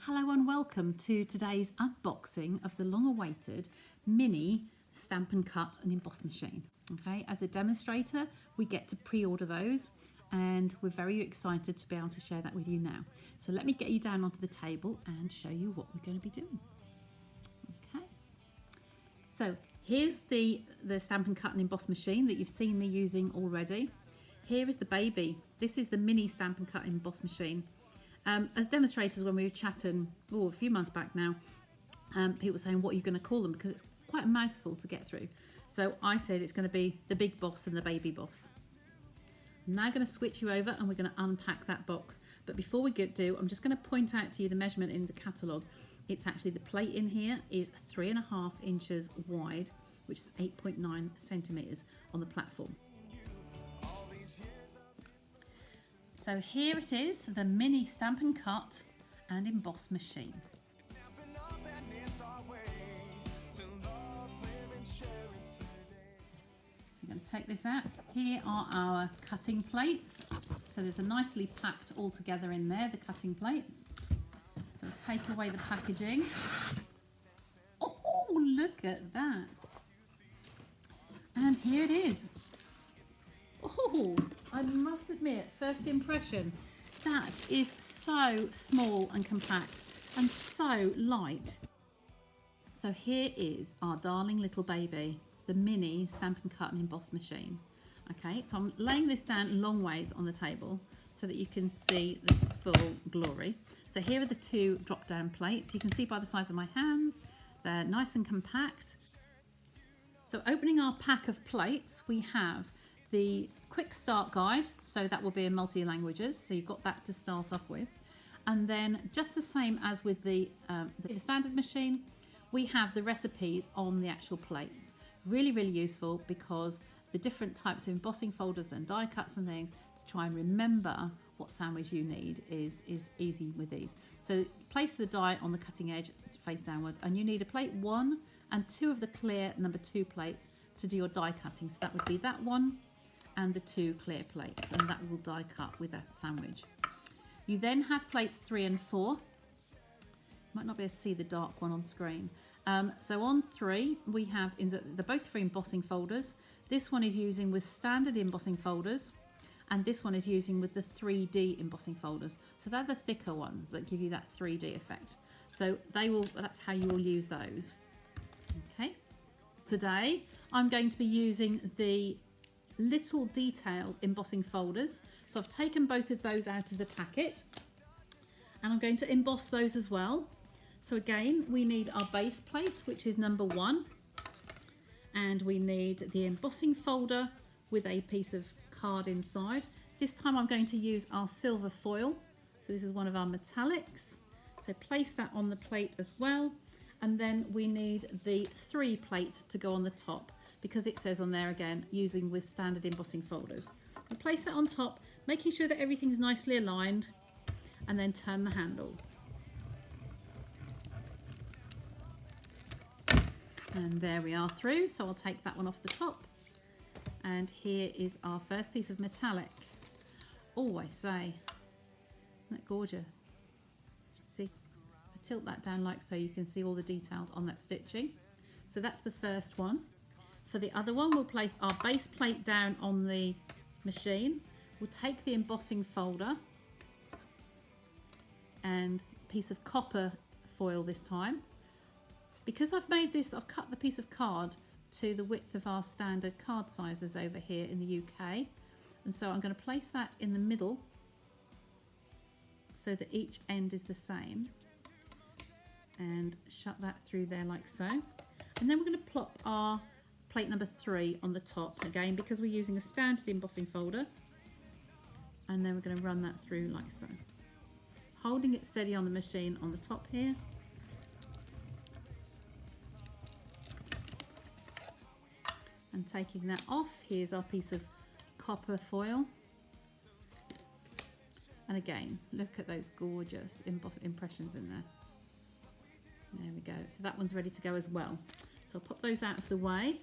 Hello and welcome to today's unboxing of the long-awaited mini Stampin' Cut and Emboss machine. Okay, as a demonstrator, we get to pre-order those and we're very excited to be able to share that with you now. So let me get you down onto the table and show you what we're going to be doing. Okay, so here's the Stampin' Cut and Emboss machine that you've seen me using already. Here is the baby. This is the mini Stampin' Cut and Emboss machine. As demonstrators, when we were chatting a few months back now, people were saying, what are you going to call them? Because it's quite a mouthful to get through. So I said it's going to be the big boss and the baby boss. I'm now going to switch you over and we're going to unpack that box. But before we do, I'm just going to point out to you the measurement in the catalogue. It's actually, the plate in here is 3.5 inches wide, which is 8.9 centimetres on the platform. So here it is, the mini Stampin' Cut and Emboss machine. So I'm going to take this out. Here are our cutting plates. So there's a nicely packed all together in there, the cutting plates. So I'll take away the packaging. Oh, look at that. And here it is. Oh, I must admit, first impression, that is so small and compact and so light. So here is our darling little baby, the mini Stampin' Cut and Emboss machine. Okay, so I'm laying this down long ways on the table so that you can see the full glory. So here are the two drop down plates. You can see by the size of my hands, they're nice and compact. So opening our pack of plates, we have the quick start guide, so that will be in multi languages, so you've got that to start off with. And then just the same as with the standard machine, we have the recipes on the actual plates. Really useful, because the different types of embossing folders and die cuts and things, to try and remember what sandwich you need is easy with these. So place the die on the cutting edge face downwards, and you need a plate 1 and 2 of the clear number 2 plates to do your die cutting. So that would be that one and the 2 clear plates, and that will die cut with that sandwich. You then have plates 3 and 4. Might not be able to see the dark one on screen. So on 3 we have, they're both for embossing folders. This one is using with standard embossing folders, and this one is using with the 3D embossing folders. So they're the thicker ones that give you that 3D effect. So that's how you will use those. Okay. Today I'm going to be using the little details embossing folders. So I've taken both of those out of the packet and I'm going to emboss those as well. So again, we need our base plate, which is number 1, and we need the embossing folder with a piece of card inside. This time I'm going to use our silver foil. So this is one of our metallics. So place that on the plate as well. And then we need the 3 plate to go on the top, because it says on there again, using with standard embossing folders. We'll place that on top, making sure that everything's nicely aligned, and then turn the handle. And there we are through, so I'll take that one off the top. And here is our first piece of metallic. Oh, I say, isn't that gorgeous? See, I tilt that down like so, you can see all the details on that stitching. So that's the first one. For the other one, we'll place our base plate down on the machine. We'll take the embossing folder and a piece of copper foil this time. Because I've made this, I've cut the piece of card to the width of our standard card sizes over here in the UK. And so I'm going to place that in the middle so that each end is the same. And shut that through there like so. And then we're going to plop our plate number 3 on the top again, because we're using a standard embossing folder, and then we're going to run that through like so, holding it steady on the machine on the top here, and taking that off. Here's our piece of copper foil, and again, look at those gorgeous impressions in there. There we go. So that one's ready to go as well. So I'll pop those out of the way.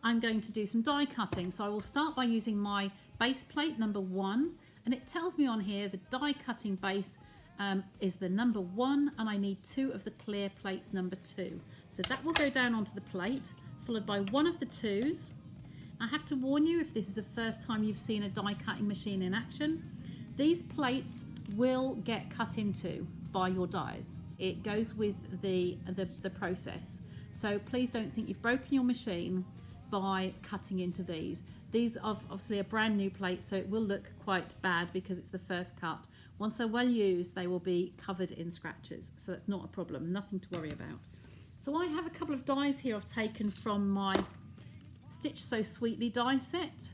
I'm going to do some die cutting. So I will start by using my base plate number 1, and it tells me on here the die cutting base is the number 1, and I need 2 of the clear plates number 2. So that will go down onto the plate, followed by 1 of the 2s. I have to warn you, if this is the first time you've seen a die cutting machine in action, these plates will get cut into by your dies. It goes with the process. So please don't think you've broken your machine by cutting into these. These are obviously a brand new plate, so it will look quite bad because it's the first cut. Once they're well used, they will be covered in scratches. So that's not a problem, nothing to worry about. So I have a couple of dies here I've taken from my Stitch So Sweetly die set.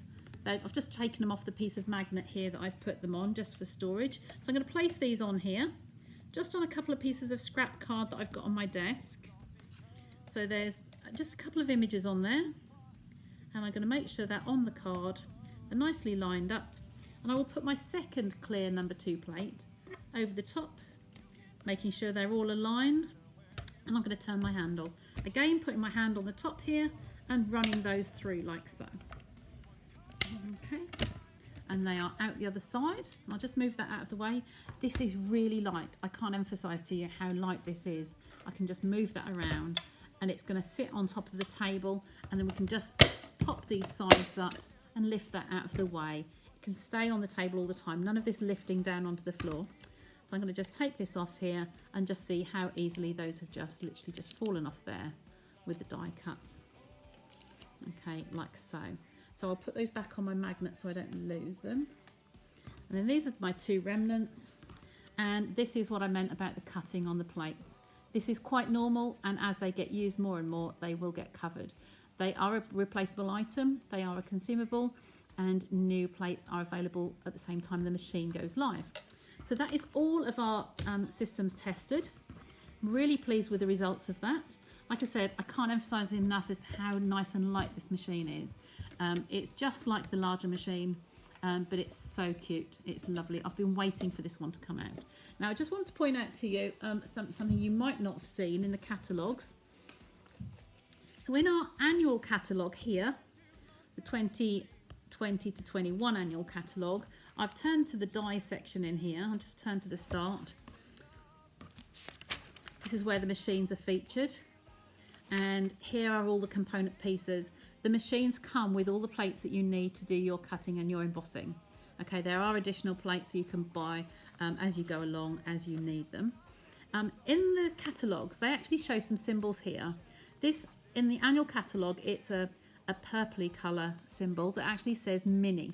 I've just taken them off the piece of magnet here that I've put them on just for storage. So I'm going to place these on here, just on a couple of pieces of scrap card that I've got on my desk. So there's just a couple of images on there, and I'm going to make sure they're on the card, they're nicely lined up, and I will put my second clear number 2 plate over the top, making sure they're all aligned, and I'm going to turn my handle. Again, putting my hand on the top here and running those through like so. Okay, and they are out the other side. I'll just move that out of the way. This is really light. I can't emphasize to you how light this is. I can just move that around and it's going to sit on top of the table, and then we can just pop these sides up and lift that out of the way. It can stay on the table all the time, none of this lifting down onto the floor. So I'm going to just take this off here and just see how easily those have just literally just fallen off there with the die cuts. Okay, like so. So I'll put those back on my magnet so I don't lose them. And then these are my 2 remnants. And this is what I meant about the cutting on the plates. This is quite normal, and as they get used more and more, they will get covered. They are a replaceable item, they are a consumable, and new plates are available at the same time the machine goes live. So that is all of our systems tested. I'm really pleased with the results of that. Like I said, I can't emphasize enough as to how nice and light this machine is. It's just like the larger machine, but it's so cute. It's lovely. I've been waiting for this one to come out. Now, I just want to point out to you something you might not have seen in the catalogues. So in our annual catalogue here, the 2020 to 21 annual catalogue, I've turned to the die section in here. I'll just turn to the start. This is where the machines are featured. And here are all the component pieces. The machines come with all the plates that you need to do your cutting and your embossing. Okay, there are additional plates you can buy as you go along, as you need them. In the catalogues, they actually show some symbols here. This, in the annual catalogue, it's a purpley colour symbol that actually says Mini.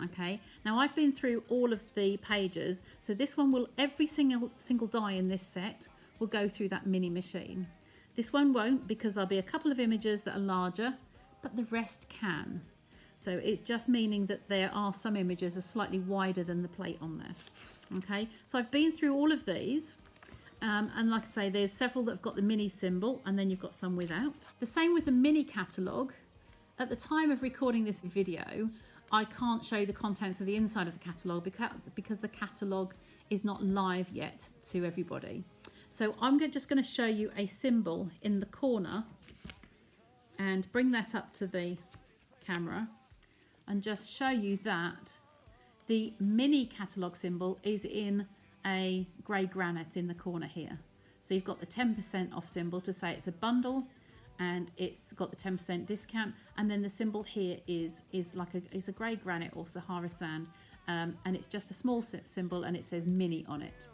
Okay, now I've been through all of the pages, so this one will, every single die in this set will go through that Mini machine. This one won't, because there'll be a couple of images that are larger, but the rest can. So it's just meaning that there are some images are slightly wider than the plate on there. Okay, so I've been through all of these, and like I say, there's several that have got the Mini symbol, and then you've got some without. The same with the Mini catalogue. At the time of recording this video, I can't show you the contents of the inside of the catalogue because the catalogue is not live yet to everybody. So I'm just going to show you a symbol in the corner and bring that up to the camera and just show you that the Mini catalogue symbol is in a grey granite in the corner here. So you've got the 10% off symbol to say it's a bundle, and it's got the 10% discount, and then the symbol here is a grey granite or Sahara sand, and it's just a small symbol and it says Mini on it.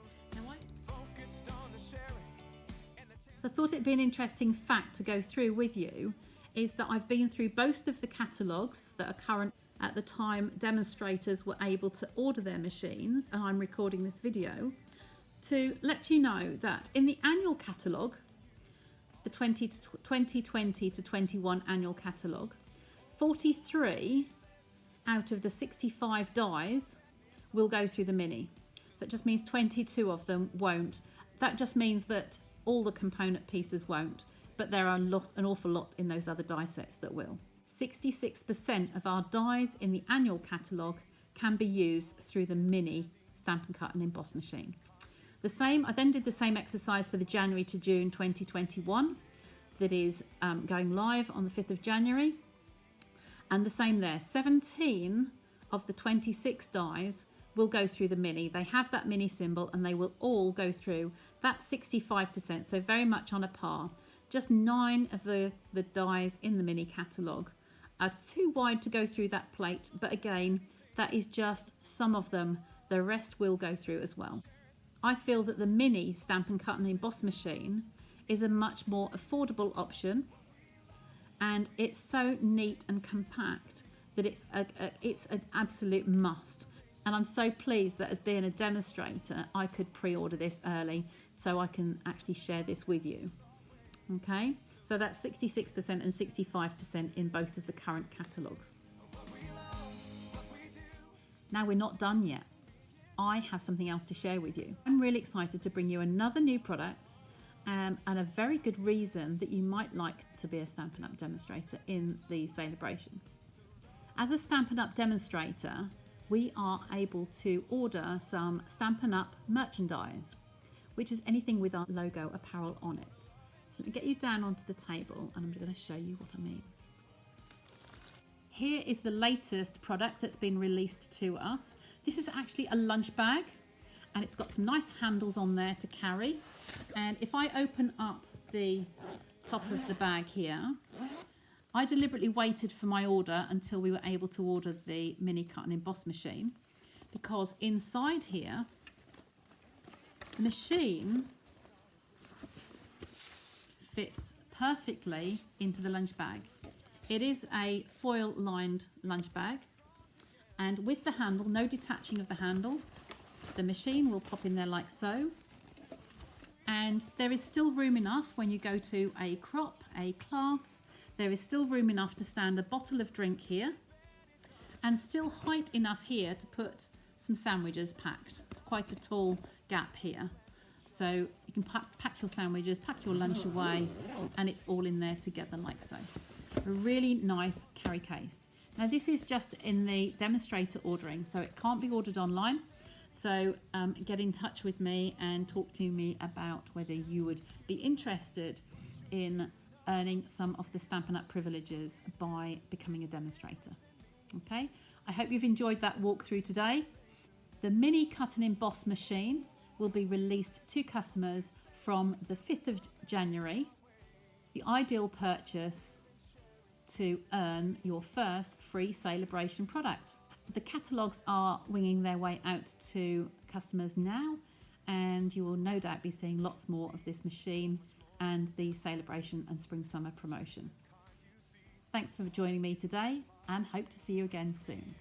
So I thought it'd be an interesting fact to go through with you is that I've been through both of the catalogues that are current at the time demonstrators were able to order their machines, and I'm recording this video to let you know that in the annual catalogue, the 2020 to 21 annual catalogue, 43 out of the 65 dies will go through the Mini. So it just means 22 of them won't. That just means that all the component pieces won't, but there are an awful lot in those other die sets that will. 66% of our dies in the annual catalogue can be used through the Mini Stampin' Cut and Emboss machine. I then did the same exercise for the January to June 2021 that is going live on the 5th of January. And the same there, 17 of the 26 dies will go through the mini. They have that mini symbol and they will all go through. That's 65%, so very much on a par. Just 9 of the dies in the mini catalogue are too wide to go through that plate, but again, that is just some of them. The rest will go through as well. I feel that the mini Stampin' Cut and Emboss machine is a much more affordable option, and it's so neat and compact that it's an absolute must. And I'm so pleased that as being a demonstrator, I could pre-order this early so I can actually share this with you. Okay, so that's 66% and 65% in both of the current catalogues. Now we're not done yet. I have something else to share with you. I'm really excited to bring you another new product and a very good reason that you might like to be a Stampin' Up demonstrator in the celebration. As a Stampin' Up demonstrator, we are able to order some Stampin' Up merchandise, which is anything with our logo apparel on it. So let me get you down onto the table and I'm going to show you what I mean. Here is the latest product that's been released to us. This is actually a lunch bag and it's got some nice handles on there to carry. And if I open up the top of the bag here, I deliberately waited for my order until we were able to order the mini cut and emboss machine, because inside here, the machine fits perfectly into the lunch bag. It is a foil lined lunch bag, and with the handle, no detaching of the handle, the machine will pop in there like so. And there is still room enough when you go to a crop, a class, there is still room enough to stand a bottle of drink here, and still height enough here to put some sandwiches packed. It's quite a tall gap here. So you can pack your sandwiches, pack your lunch away, and it's all in there together like so. A really nice carry case. Now this is just in the demonstrator ordering, so it can't be ordered online. So get in touch with me and talk to me about whether you would be interested in earning some of the Stampin' Up privileges by becoming a demonstrator. Okay, I hope you've enjoyed that walkthrough today. The mini cut and emboss machine will be released to customers from the 5th of January. The ideal purchase to earn your first free celebration product. The catalogues are winging their way out to customers now, and you will no doubt be seeing lots more of this machine and the celebration and spring summer promotion. Thanks for joining me today, and hope to see you again soon.